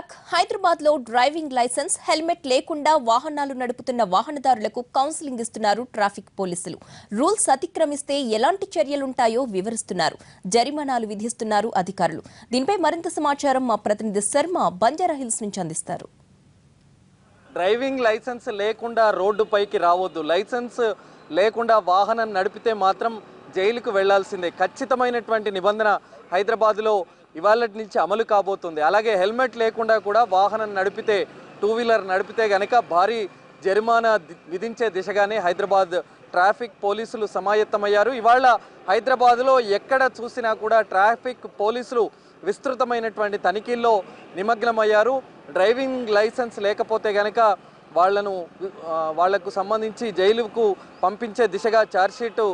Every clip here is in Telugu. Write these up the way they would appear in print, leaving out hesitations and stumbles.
బ్యాక్ హైదరాబాద్ లో డ్రైవింగ్ లైసెన్స్ హెల్మెట్ లేకుండా వాహనాలు నడుపుతున్న వాహనదారులకు కౌన్సిలింగ్ ఇస్తున్నారు ట్రాఫిక్ పోలీసులు. రూల్స్ అతిక్రమిస్తే ఎలాంటి చర్యలుంటాయో వివరిస్తున్నారు. జరిమానాలు విధిస్తున్నారు అధికారులు. దీనిపై మరింత సమాచారం మా ప్రతినిధి శర్మ బంజారాహిల్స్ నుంచి అందిస్తారు. డ్రైవింగ్ లైసెన్స్ లేకుండా రోడ్డుపైకి రావద్దు. లైసెన్స్ లేకుండా వాహనం నడిపితే మాత్రం జైలుకు వెళ్లాల్సిందే. ఖచ్చితమైనటువంటి నిబంధన హైదరాబాద్లో ఇవాళ నుంచి అమలు కాబోతుంది. అలాగే హెల్మెట్ లేకుండా కూడా వాహనం నడిపితే, టూ వీలర్ నడిపితే గనక భారీ జరిమానా విధించే దిశగానే హైదరాబాద్ ట్రాఫిక్ పోలీసులు సమాయత్తమయ్యారు. ఇవాళ హైదరాబాద్లో ఎక్కడ చూసినా కూడా ట్రాఫిక్ పోలీసులు విస్తృతమైనటువంటి తనిఖీల్లో నిమగ్నమయ్యారు. డ్రైవింగ్ లైసెన్స్ లేకపోతే గనక వాళ్లకు సంబంధించి జైలుకు పంపించే దిశగా ఛార్జ్షీటు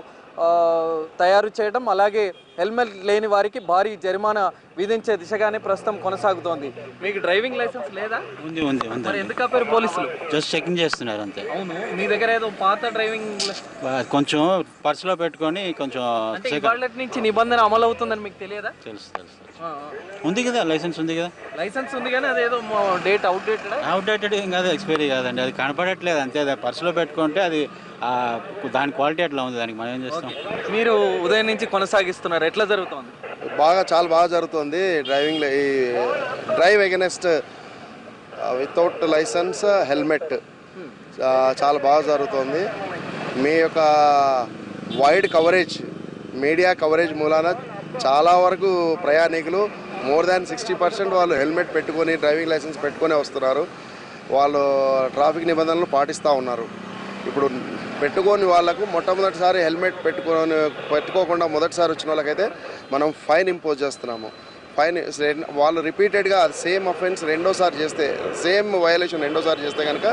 తయారు చేయడం, అలాగే హెల్మెట్ లేని వారికి భారీ జరిమానా విధించే దిశగానే ప్రస్తుతం కొనసాగుతోంది. మీకు డ్రైవింగ్ లైసెన్స్ లేదా? ఉంది ఉంది ఉంది. మరి ఎందుకు ఆపారు పోలీసులు? జస్ట్ చెకింగ్ చేస్తున్నారు అంతే. అవును, మీ దగ్గర ఏదో పాత డ్రైవింగ్ కొంచెం పర్సులో పెట్టుకొని కొంచెం వాళ్ళ నుంచి నిబంధన అమలు అవుతుందని మీకు తెలియదా? తెలుసు తెలుసు. ఉంది కదా, లైసెన్స్ ఉంది కదా. లైసెన్స్ ఉంది కానీ అదేదో డేట్ అవుట్డేటెడ్ ఏం కాదు, ఎక్స్పైరీ కాదండి. అది కనపడట్లేదు అంతే. అది పర్సులో పెట్టుకుంటే అది దాని క్వాలిటీ ఎట్లా ఉంది, దానికి మనం ఏం చేస్తాం. మీరు ఉదయం నుంచి కొనసాగిస్తున్నారు, ఎట్లా జరుగుతుంది? చాలా బాగా జరుగుతుంది. Drive against without licence helmet చాలా బాగా జరుగుతుంది. మీ యొక్క వైడ్ కవరేజ్, మీడియా కవరేజ్ మూలాన చాలా వరకు ప్రయాణికులు మోర్ దాన్ 60% వాళ్ళు హెల్మెట్ పెట్టుకొని, డ్రైవింగ్ లైసెన్స్ పెట్టుకొని వస్తున్నారు. వాళ్ళు ట్రాఫిక్ నిబంధనలు పాటిస్తూ ఉన్నారు. ఇప్పుడు పెట్టుకోని వాళ్ళకు మొట్టమొదటిసారి హెల్మెట్ పెట్టుకోకుండా మొదటిసారి వచ్చిన వాళ్ళకైతే మనం ఫైన్ ఇంపోజ్ చేస్తున్నాము. ఫైన్ వాళ్ళు రిపీటెడ్గా సేమ్ అఫెన్స్ రెండోసారి చేస్తే, సేమ్ వయలేషన్ రెండోసారి చేస్తే కనుక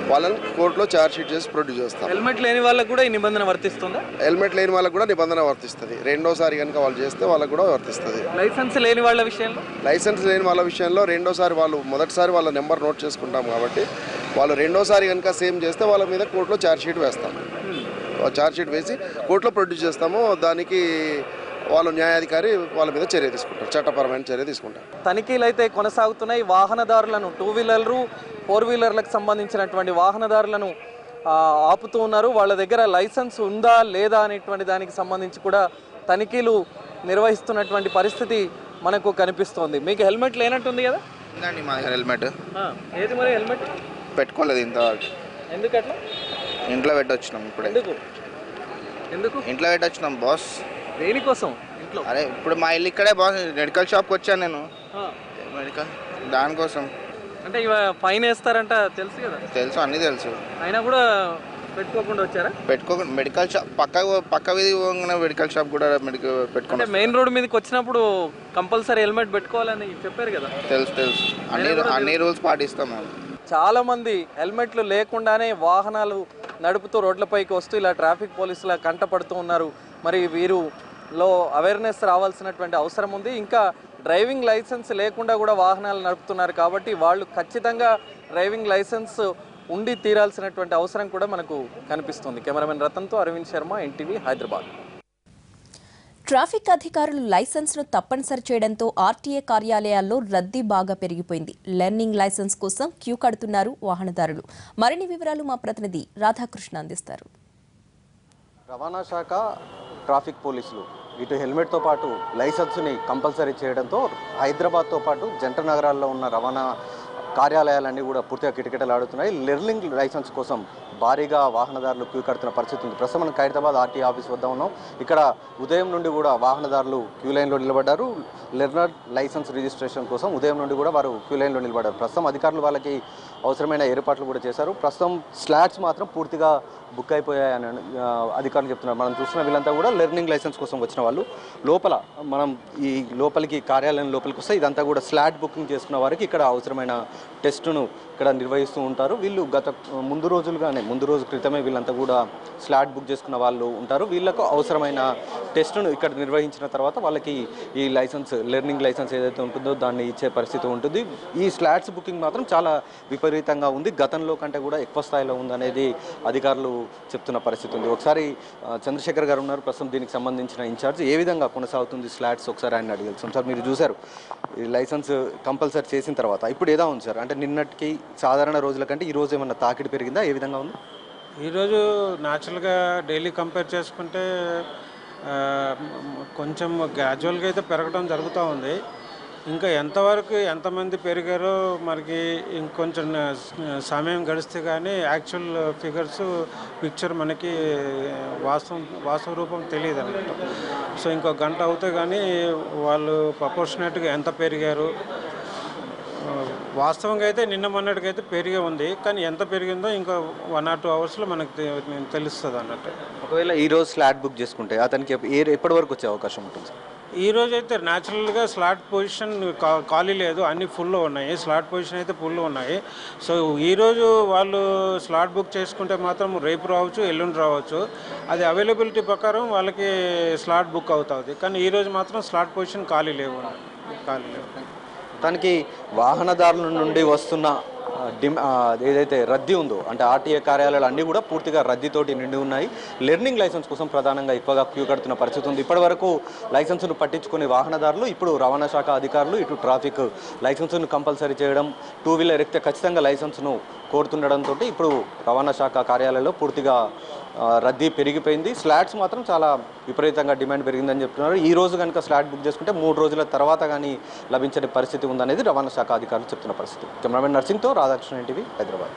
వాళ్ళని కోర్టులో ఛార్జ్షీట్ చేసి ప్రొడ్యూస్ చేస్తాం. హెల్మెట్ లేని వాళ్ళకు కూడా ఈ నిబంధన వర్తిస్తుందా? హెల్మెట్ లేని వాళ్ళకు కూడా నిబంధన వర్తిస్తుంది. రెండోసారి కనుక వాళ్ళు చేస్తే వాళ్ళకు కూడా వర్తిస్తుంది. లైసెన్స్ లేని వాళ్ళ విషయంలో? లైసెన్స్ లేని వాళ్ళ విషయంలో రెండోసారి మొదటిసారి వాళ్ళ నెంబర్ నోట్ చేసుకుంటాం కాబట్టి వాళ్ళు రెండోసారి కనుక సేమ్ చేస్తే వాళ్ళ మీద కోర్టులో ఛార్జ్షీట్ వేస్తాం. ఛార్జ్షీట్ వేసి కోర్టులో ప్రొడ్యూస్ చేస్తాము. దానికి వాళ్ళు న్యాయాధికారి వాళ్ళ మీద చర్య తీసుకుంటారు, చట్టపరమైన చర్య తీసుకుంటారు. తనిఖీలు అయితే కొనసాగుతున్నాయి. వాహనదారులను, టూ వీలర్లు, ఫోర్ వీలర్లకు సంబంధించినటువంటి వాహనదారులను ఆపుతూ ఉన్నారు. వాళ్ళ దగ్గర లైసెన్స్ ఉందా లేదా అనేటువంటి దానికి సంబంధించి కూడా తనిఖీలు నిర్వహిస్తున్నటువంటి పరిస్థితి మనకు కనిపిస్తోంది. మీకు హెల్మెట్ లేనట్టుంది కదా? ఉందండి మా దగ్గర హెల్మెట్. ఏది మరి హెల్మెట్? పెట్టుకోలేదు ఇంతవరకు. ఎందుకు అట్లా? ఇంట్లో పెట్టొచ్చినాం ఇప్పుడే. ఎందుకు ఇంట్లో పెట్టొచ్చినాం బాస్? దేనికోసం ఇంట్లో? అరే ఇప్పుడు మా ఇల్లు ఇక్కడే బాస్, మెడికల్ షాప్కి వచ్చాను నేను. మెడికల్ దానికోసం. అంటే ఇవ ఫైన్ వేస్తారంట, తెలుసు కదా? తెలుసు, అన్నీ తెలుసు. అయినా కూడా పెట్టుకోకుండా వచ్చారా? పెట్టుకోకుండా మెడికల్ షాప్ పక్క వీధి మెడికల్ షాప్ కూడా పెట్టుకోండి. మెయిన్ రోడ్ మీదకి వచ్చినప్పుడు కంపల్సరీ హెల్మెట్ పెట్టుకోవాలని చెప్పారు కదా? తెలుసు తెలుసు, అన్ని రూల్స్ పాటిస్తాం మేము. చాలా మంది హెల్మెట్లు లేకుండానే వాహనాలు నడుపుతూ రోడ్లపైకి వస్తూ ఇలా ట్రాఫిక్ పోలీసుల కంటపడుతూ ఉన్నారు. మరి వీరులో అవేర్నెస్ రావాల్సినటువంటి అవసరం ఉంది. ఇంకా డ్రైవింగ్ లైసెన్స్ లేకుండా కూడా వాహనాలు నడుపుతున్నారు కాబట్టి వాళ్ళు ఖచ్చితంగా డ్రైవింగ్ లైసెన్స్ ఉండి తీరాల్సినటువంటి అవసరం కూడా మనకు కనిపిస్తుంది. కెమెరామెన్ రతన్తో అరవింద్ శర్మ, ఎన్టీవీ, హైదరాబాద్. ట్రాఫిక్ అధికారులు లైసెన్స్ను తప్పనిసరి చేయడంతో ఆర్టీఏ కార్యాలయాల్లో రద్దీ బాగా పెరిగిపోయింది. లెర్నింగ్ లైసెన్స్ కోసం క్యూ కడుతున్నారు వాహనదారులు. మరిన్ని వివరాలు మా ప్రతినిధి రాధాకృష్ణ అందిస్తారు. రవాణా శాఖ, ట్రాఫిక్ పోలీసులు ఇటు హెల్మెట్తో పాటు లైసెన్స్ని కంపల్సరీ చేయడంతో హైదరాబాద్తో పాటు జంట నగరాల్లో ఉన్న రవాణా కార్యాలయాలన్నీ కూడా పూర్తిగా కిటకిటలాడుతున్నాయి. లెర్నింగ్ లైసెన్స్ కోసం భారీగా వాహనదారులు క్యూ కడుతున్న పరిస్థితి ఉంది. ప్రస్తుతం మనం హైదరాబాద్ ఆర్టీఏ ఆఫీస్ వద్ద ఉన్నాం. ఇక్కడ ఉదయం నుండి కూడా వాహనదారులు క్యూ లైన్లో నిలబడ్డారు. లెర్నర్ లైసెన్స్ రిజిస్ట్రేషన్ కోసం ఉదయం నుండి కూడా వారు క్యూ లైన్లో నిలబడ్డారు. ప్రస్తుతం అధికారులు వాళ్ళకి అవసరమైన ఏర్పాట్లు కూడా చేశారు. ప్రస్తుతం స్లాట్స్ మాత్రం పూర్తిగా బుక్ అయిపోయాయని అధికారులు చెప్తున్నారు. మనం చూస్తున్న వీళ్ళంతా కూడా లెర్నింగ్ లైసెన్స్ కోసం వచ్చిన వాళ్ళు. లోపల మనం ఈ లోపలికి కార్యాలయం లోపలికి వస్తే ఇదంతా కూడా స్లాట్ బుకింగ్ చేసుకున్న వారికి ఇక్కడ అవసరమైన టెస్టును ఇక్కడ నిర్వహిస్తూ ఉంటారు. వీళ్ళు ముందు రోజు క్రితమే వీళ్ళంతా కూడా స్లాట్ బుక్ చేసుకున్న వాళ్ళు ఉంటారు. వీళ్ళకు అవసరమైన టెస్టును ఇక్కడ నిర్వహించిన తర్వాత వాళ్ళకి ఈ లైసెన్స్, లెర్నింగ్ లైసెన్స్ ఏదైతే ఉంటుందో దాన్ని ఇచ్చే పరిస్థితి ఉంటుంది. ఈ స్లాట్స్ బుకింగ్ మాత్రం చాలా విపరీతంగా ఉంది. గతంలో కంటే కూడా ఎక్కువ స్థాయిలో ఉందనేది అధికారులు చెప్తున్న పరిస్థితి ఉంది. ఒకసారి చంద్రశేఖర్ గారు ఉన్నారు ప్రస్తుతం దీనికి సంబంధించిన ఇన్ఛార్జ్. ఏ విధంగా కొనసాగుతుంది స్లాట్స్ ఒకసారి ఆయన అడిగాల్సింది. సార్ మీరు చూశారు ఈ లైసెన్స్ కంపల్సరీ చేసిన తర్వాత ఇప్పుడు ఏదా ఉంది సార్? అంటే నిన్నటికి సాధారణ రోజుల కంటే ఈ రోజు ఏమన్నా తాకిడి పెరిగిందా? ఏ విధంగా ఉంది? ఈరోజు న్యాచురల్గా డైలీ కంపేర్ చేసుకుంటే కొంచెం గ్రాడ్యువల్గా అయితే పెరగడం జరుగుతూ ఉంది. ఇంకా ఎంతవరకు ఎంతమంది పెరిగారో మనకి ఇంకొంచెం సమయం గడిస్తే కానీ యాక్చువల్ ఫిగర్స్ పిక్చర్ మనకి వాస్తవ రూపం తెలియదు అన్నమాట. సో ఇంకో గంట అవుతే కానీ వాళ్ళు ప్రపోర్షనేట్గా ఎంత పెరిగారు, వాస్తవంగా అయితే నిన్న మొన్నటికైతే పెరిగే ఉంది, కానీ ఎంత పెరిగిందో ఇంకా 1 or 2 అవర్స్లో మనకు తెలుస్తుంది అన్నట్టు. ఒకవేళ ఈరోజు స్లాట్ బుక్ చేసుకుంటే అతనికి ఎప్పటి వరకు వచ్చే అవకాశం ఉంటుంది సార్? ఈరోజు అయితే న్యాచురల్గా స్లాట్ పొజిషన్ ఖాళీ లేదు, అన్నీ ఫుల్లో ఉన్నాయి. స్లాట్ పొజిషన్ అయితే ఫుల్లో ఉన్నాయి. సో ఈరోజు వాళ్ళు స్లాట్ బుక్ చేసుకుంటే మాత్రం రేపు రావచ్చు, ఎల్లుండి రావచ్చు. అది అవైలబిలిటీ ప్రకారం వాళ్ళకి స్లాట్ బుక్ అవుతుంది. కానీ ఈరోజు మాత్రం స్లాట్ పొజిషన్ ఖాళీ లేవు. దానికి వాహనదారుల నుండి వస్తున్న ఏదైతే రద్దీ ఉందో అంటే ఆర్టీఏ కార్యాలయాలు అన్నీ కూడా పూర్తిగా రద్దీతోటి నిండి ఉన్నాయి. లెర్నింగ్ లైసెన్స్ కోసం ప్రధానంగా ఎక్కువగా క్యూ కడుతున్న పరిస్థితి ఉంది. ఇప్పటి వరకు లైసెన్సును పట్టించుకునే వాహనదారులు ఇప్పుడు రవాణా శాఖ అధికారులు ఇటు ట్రాఫిక్ లైసెన్సును కంపల్సరీ చేయడం, 2 వీలర్ ఎక్కితే ఖచ్చితంగా లైసెన్సును కోరుతుండడంతో ఇప్పుడు రవాణా శాఖ కార్యాలయంలో పూర్తిగా రద్దీ పెరిగిపోయింది. స్లాట్స్ మాత్రం చాలా విపరీతంగా డిమాండ్ పెరిగిందని చెప్తున్నారు. ఈ రోజు కనుక స్లాట్ బుక్ చేసుకుంటే 3 రోజుల తర్వాత కానీ లభించని పరిస్థితి ఉందనేది రవాణా శాఖ అధికారులు చెప్తున్న పరిస్థితి. కెమెరామెన్ నర్సింగ్తో రాధాకృష్ణ, ఎన్టీవీ, హైదరాబాద్.